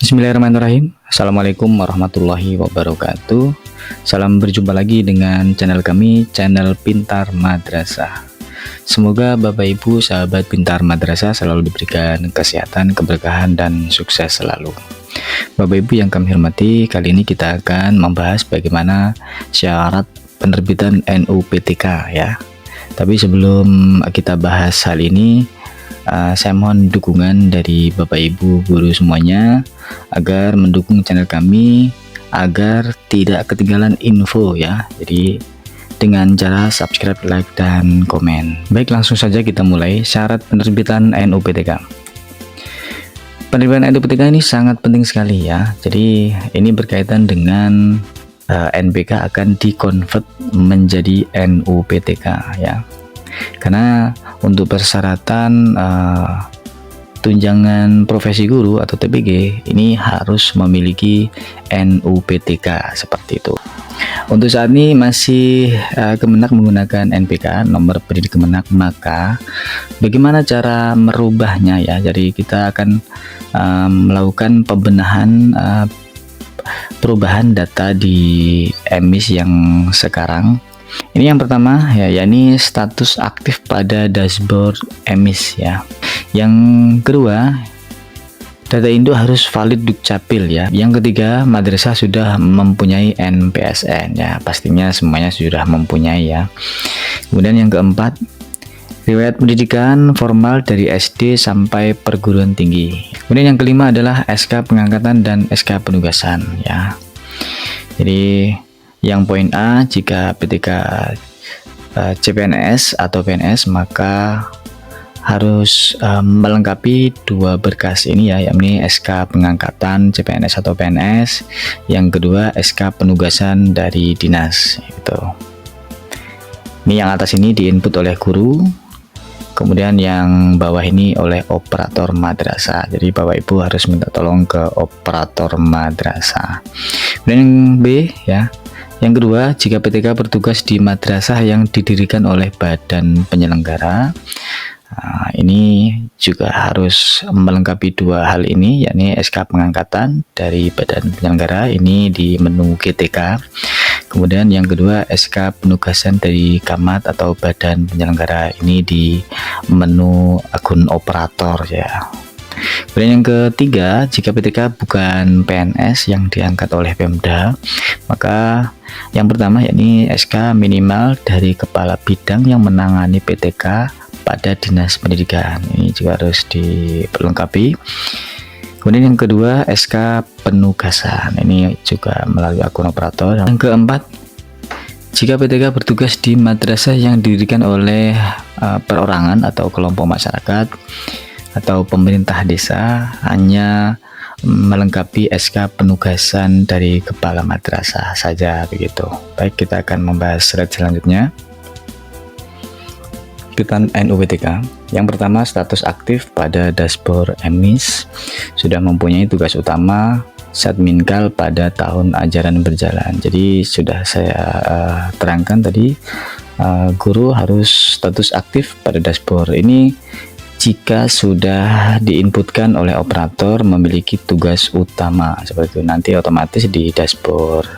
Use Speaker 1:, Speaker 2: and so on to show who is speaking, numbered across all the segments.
Speaker 1: Bismillahirrahmanirrahim. Assalamualaikum warahmatullahi wabarakatuh. Salam berjumpa lagi dengan channel kami, channel Pintar Madrasah. Semoga Bapak Ibu sahabat Pintar Madrasah selalu diberikan kesehatan, keberkahan, dan sukses selalu. Bapak Ibu yang kami hormati, kali ini kita akan membahas bagaimana syarat penerbitan NUPTK ya. Tapi sebelum kita bahas hal ini, saya mohon dukungan dari Bapak Ibu guru semuanya agar mendukung channel kami agar tidak ketinggalan info ya. Jadi dengan cara subscribe, like, dan komen. Baik, langsung saja kita mulai. Syarat penerbitan NUPTK. Penerbitan NUPTK ini sangat penting sekali ya. Jadi ini berkaitan dengan NPK akan dikonvert menjadi NUPTK ya. Karena untuk persyaratan tunjangan profesi guru atau TPG ini harus memiliki NUPTK seperti itu. Untuk saat ini masih Kemenak menggunakan NPK, nomor pendidik Kemenak, maka bagaimana cara merubahnya ya. Jadi kita akan melakukan pembenahan perubahan data di EMIS yang sekarang. Ini yang pertama ya, yakni status aktif pada dashboard EMIS ya. Yang kedua, data induk harus valid Dukcapil ya. Yang ketiga, madrasah sudah mempunyai NPSN ya. Pastinya semuanya sudah mempunyai ya. Kemudian yang keempat, riwayat pendidikan formal dari SD sampai perguruan tinggi. Kemudian yang kelima adalah SK pengangkatan dan SK penugasan ya. Jadi yang poin A, jika PTK CPNS atau PNS maka harus melengkapi dua berkas ini ya, yakni SK pengangkatan CPNS atau PNS, yang kedua SK penugasan dari dinas itu. Ini yang atas ini diinput oleh guru, kemudian yang bawah ini oleh operator madrasah. Jadi Bapak Ibu harus minta tolong ke operator madrasah. Kemudian yang B ya. Yang kedua, jika PTK bertugas di madrasah yang didirikan oleh badan penyelenggara, ini juga harus melengkapi dua hal ini, yakni SK pengangkatan dari badan penyelenggara ini di menu GTK. Kemudian yang kedua, SK penugasan dari Camat atau badan penyelenggara ini di menu akun operator ya. Kemudian yang ketiga, jika PTK bukan PNS yang diangkat oleh Pemda, maka yang pertama yakni SK minimal dari kepala bidang yang menangani PTK pada dinas pendidikan. Ini juga harus dilengkapi. Kemudian yang kedua, SK penugasan. Ini juga melalui akun operator. Yang keempat, jika PTK bertugas di madrasah yang didirikan oleh perorangan atau kelompok masyarakat atau pemerintah desa, hanya melengkapi SK penugasan dari kepala madrasah saja begitu. Baik, kita akan membahas slide selanjutnya. Penerbitan NUPTK. Yang pertama, status aktif pada dashboard EMIS, sudah mempunyai tugas utama Satminkal pada tahun ajaran berjalan. Jadi sudah saya terangkan tadi, guru harus status aktif pada dashboard ini jika sudah diinputkan oleh operator memiliki tugas utama seperti itu. Nanti otomatis di dashboard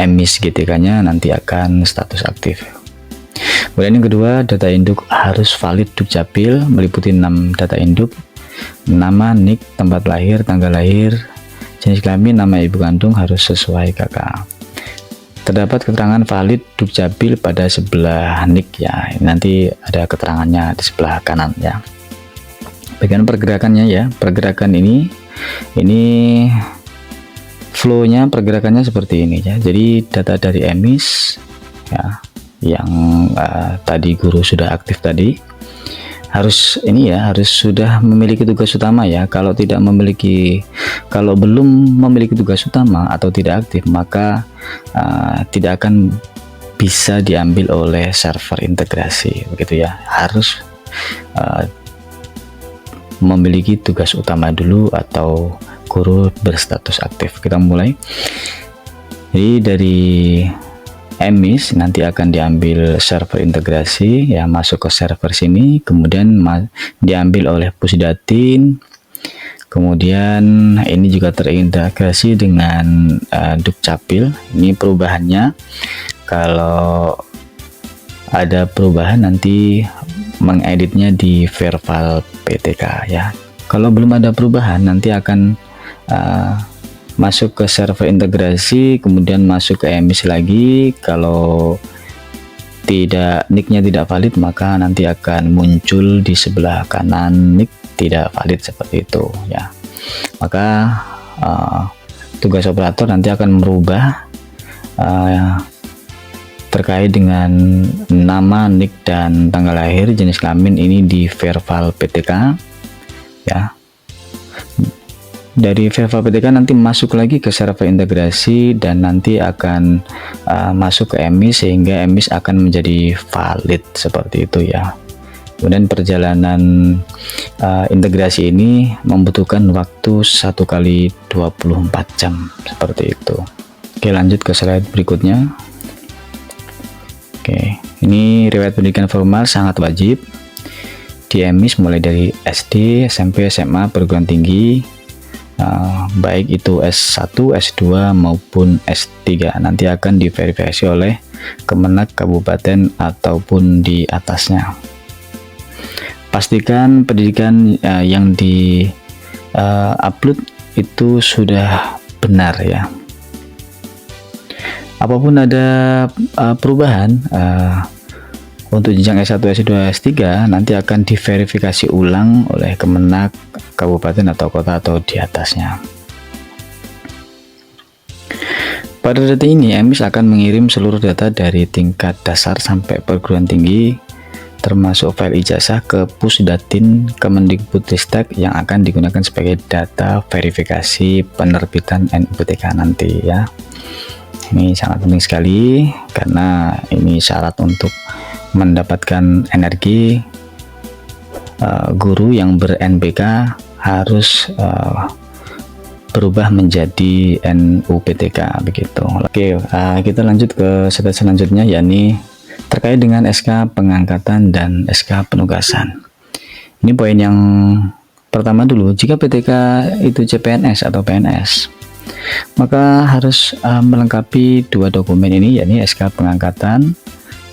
Speaker 1: EMIS GTK-nya nanti akan status aktif. Kemudian yang kedua, data induk harus valid Dukcapil, meliputi 6 data induk: nama, nik, tempat lahir, tanggal lahir, jenis kelamin, nama ibu kandung harus sesuai KK. Terdapat keterangan valid Dukcapil pada sebelah nik ya. Ini nanti ada keterangannya di sebelah kanan ya. Bagian pergerakannya ya. Pergerakan ini flow-nya, pergerakannya seperti ini ya. Jadi data dari EMIS ya, yang tadi guru sudah aktif tadi, harus ini ya, harus sudah memiliki tugas utama ya. Kalau belum memiliki tugas utama atau tidak aktif, maka tidak akan bisa diambil oleh server integrasi begitu ya. Harus memiliki tugas utama dulu atau guru berstatus aktif. Kita mulai. Jadi dari EMIS nanti akan diambil server integrasi ya, masuk ke server sini, kemudian diambil oleh Pusdatin, Kemudian ini juga terintegrasi dengan Dukcapil. Ini perubahannya, kalau ada perubahan nanti mengeditnya di Verval PTK ya. Kalau belum ada perubahan nanti akan masuk ke server integrasi, kemudian masuk ke emis lagi. Kalau nicknya tidak valid, maka nanti akan muncul di sebelah kanan nick tidak valid seperti itu ya. Maka tugas operator nanti akan merubah terkait dengan nama, nick, dan tanggal lahir, jenis kelamin ini di Verval PTK ya. Dari Verval PTK nanti masuk lagi ke server integrasi dan nanti akan masuk ke emis, sehingga emis akan menjadi valid seperti itu ya. Kemudian perjalanan integrasi ini membutuhkan waktu 1 kali 24 jam seperti itu. Oke, lanjut ke slide berikutnya. Oke, ini riwayat pendidikan formal sangat wajib di emis mulai dari SD, SMP, SMA, perguruan tinggi, baik itu S1, S2 maupun S3 nanti akan diverifikasi oleh Kemenak kabupaten ataupun di atasnya. Pastikan pendidikan yang di upload itu sudah benar ya. Apapun ada perubahan untuk jenjang S1, S2, S3 nanti akan diverifikasi ulang oleh Kemenak kabupaten atau kota atau di atasnya. Pada data ini, emis akan mengirim seluruh data dari tingkat dasar sampai perguruan tinggi, termasuk file ijazah, ke Pusdatin Kemendikbudristek yang akan digunakan sebagai data verifikasi penerbitan NUPTK nanti ya. Ini sangat penting sekali karena ini syarat untuk mendapatkan energi. Guru yang ber-NBK harus berubah menjadi NUPTK begitu. Oke, kita lanjut ke slide selanjutnya, yakni terkait dengan SK pengangkatan dan SK penugasan. Ini poin yang pertama dulu. Jika PTK itu CPNS atau PNS, maka harus melengkapi dua dokumen ini, yakni SK pengangkatan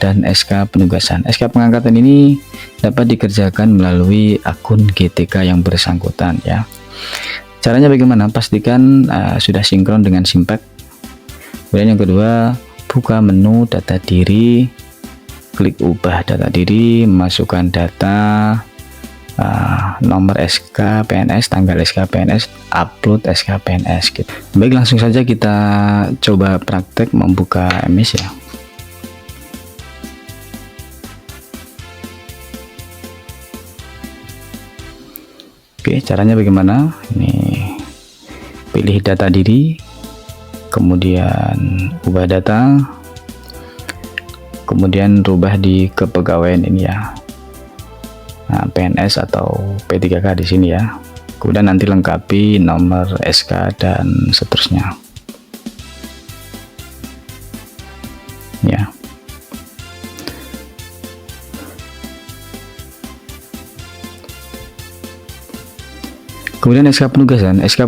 Speaker 1: dan SK penugasan. SK pengangkatan ini dapat dikerjakan melalui akun GTK yang bersangkutan ya. Caranya bagaimana? Pastikan sudah sinkron dengan Simpek. Kemudian yang kedua, buka menu data diri, klik ubah data diri, masukkan data nomor SK PNS, tanggal SK PNS, upload SK PNS gitu. Baik, langsung saja kita coba praktek membuka emis ya. Oke, caranya bagaimana? Ini pilih data diri, kemudian ubah data, kemudian rubah di kepegawaian ini ya. Nah, PNS atau P3K di sini ya. Kemudian nanti lengkapi nomor SK dan seterusnya. Ya. Kemudian SK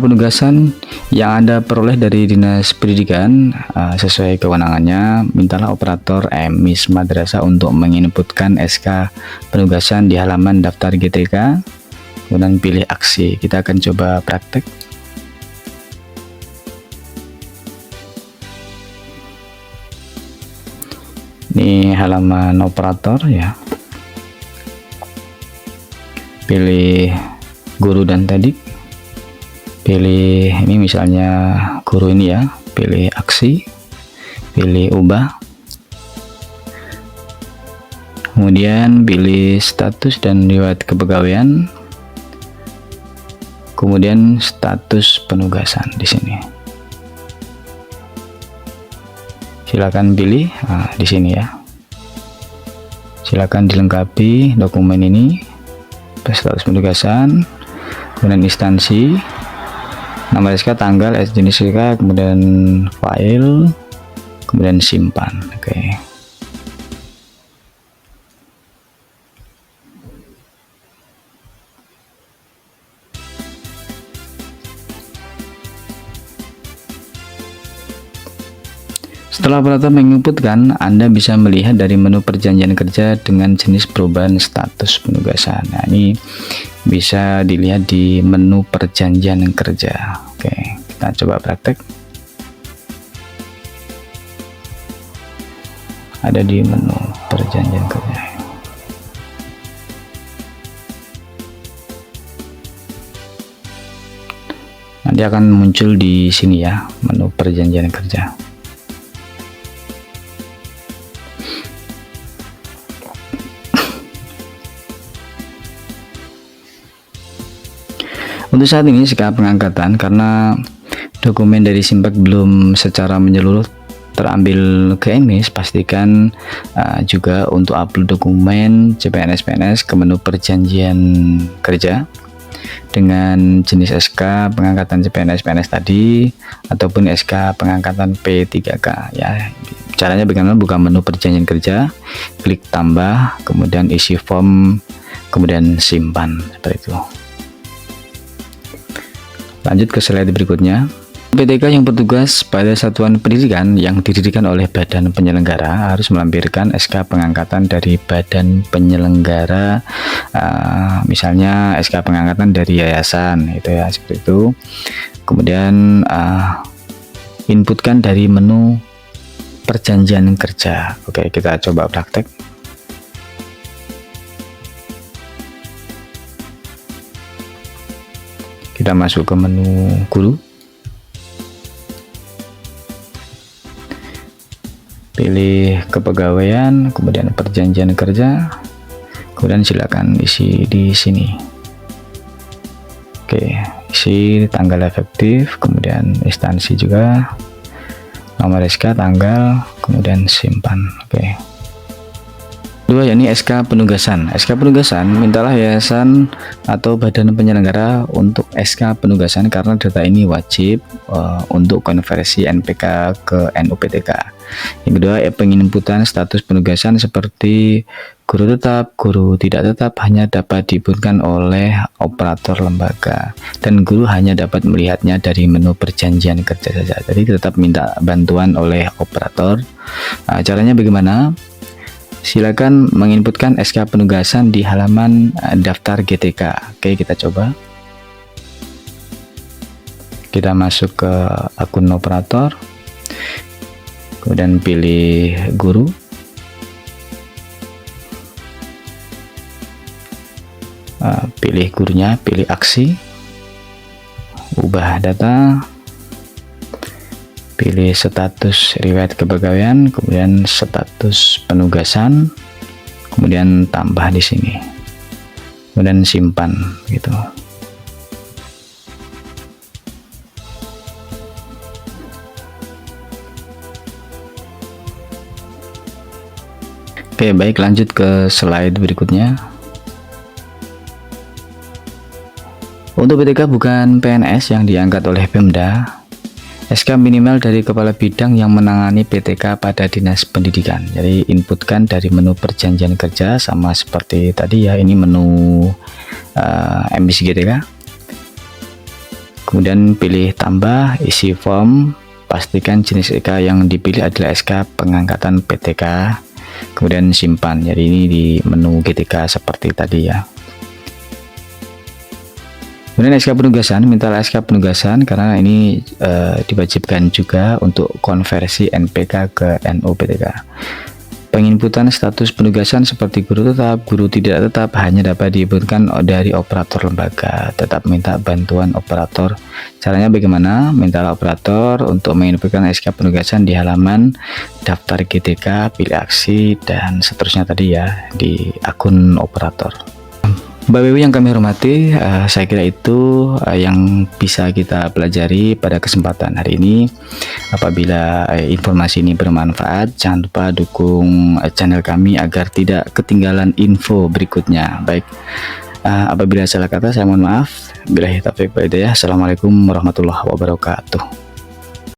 Speaker 1: penugasan yang Anda peroleh dari Dinas Pendidikan sesuai kewenangannya, mintalah operator emis madrasah untuk menginputkan SK penugasan di halaman daftar GTK, kemudian pilih aksi. Kita akan coba praktek. Ini halaman operator ya. Pilih guru dan tadi, pilih ini misalnya guru ini ya, pilih aksi, pilih ubah, kemudian pilih status dan riwayat kepegawaian, kemudian status penugasan di sini. Silakan pilih di sini ya. Silakan dilengkapi dokumen ini, status penugasan, kemudian instansi, nama SK, tanggal, jenis SK, kemudian file, kemudian simpan. Oke. Setelah operator menginputkan, Anda bisa melihat dari menu perjanjian kerja dengan jenis perubahan status penugasan. Nah, ini bisa dilihat di menu perjanjian kerja. Oke, kita coba praktek. Ada di menu perjanjian kerja. Nanti akan muncul di sini ya, menu perjanjian kerja. Untuk saat ini SK pengangkatan, karena dokumen dari Simbak belum secara menyeluruh terambil ke NMIS, pastikan juga untuk upload dokumen CPNS-PNS ke menu perjanjian kerja dengan jenis SK pengangkatan CPNS-PNS tadi ataupun SK pengangkatan P3K ya. Caranya bagaimana? Buka menu perjanjian kerja, klik tambah, kemudian isi form, kemudian simpan, seperti itu. Lanjut ke slide berikutnya. PTK yang bertugas pada satuan pendidikan yang didirikan oleh badan penyelenggara harus melampirkan SK pengangkatan dari badan penyelenggara, misalnya SK pengangkatan dari yayasan, itu ya, seperti itu. Kemudian inputkan dari menu perjanjian kerja. Oke, kita coba praktek. Kita masuk ke menu guru, pilih kepegawaian, kemudian perjanjian kerja, kemudian silakan isi di sini. Oke, isi tanggal efektif, kemudian instansi juga, nomor SK, tanggal, kemudian simpan. Oke. Kedua, yakni SK penugasan. SK penugasan, mintalah yayasan atau badan penyelenggara untuk SK penugasan karena data ini wajib untuk konversi NPK ke NUPTK. Yang kedua, penginputan status penugasan seperti guru tetap, guru tidak tetap hanya dapat diinputkan oleh operator lembaga, dan guru hanya dapat melihatnya dari menu perjanjian kerja saja. Jadi tetap minta bantuan oleh operator. Caranya bagaimana? Silakan menginputkan SK penugasan di halaman daftar GTK. Oke, kita coba. Kita masuk ke akun operator, kemudian pilih guru, pilih gurunya, pilih aksi, ubah data, pilih status riwayat kepegawaian, kemudian status penugasan, kemudian tambah di sini, kemudian simpan gitu. Oke, baik, lanjut ke slide berikutnya. Untuk PTK bukan PNS yang diangkat oleh Pemda, SK minimal dari kepala bidang yang menangani PTK pada Dinas Pendidikan. Jadi inputkan dari menu perjanjian kerja sama seperti tadi ya, ini menu MIS GTK. Kemudian pilih tambah, isi form, pastikan jenis SK yang dipilih adalah SK pengangkatan PTK, kemudian simpan. Jadi ini di menu GTK seperti tadi ya. Kemudian SK penugasan, mintalah SK penugasan karena ini diwajibkan juga untuk konversi NPK ke NUPTK. Penginputan status penugasan seperti guru tetap, guru tidak tetap hanya dapat diinputkan dari operator lembaga. Tetap minta bantuan operator. Caranya bagaimana? Mintalah operator untuk menginputkan SK penugasan di halaman daftar GTK, pilih aksi, dan seterusnya tadi ya di akun operator. Mbak Wiwi yang kami hormati, saya kira itu yang bisa kita pelajari pada kesempatan hari ini. Apabila informasi ini bermanfaat, jangan lupa dukung channel kami agar tidak ketinggalan info berikutnya. Baik, apabila salah kata saya mohon maaf. Billahi taufiq wal hidayah. Assalamualaikum warahmatullahi wabarakatuh.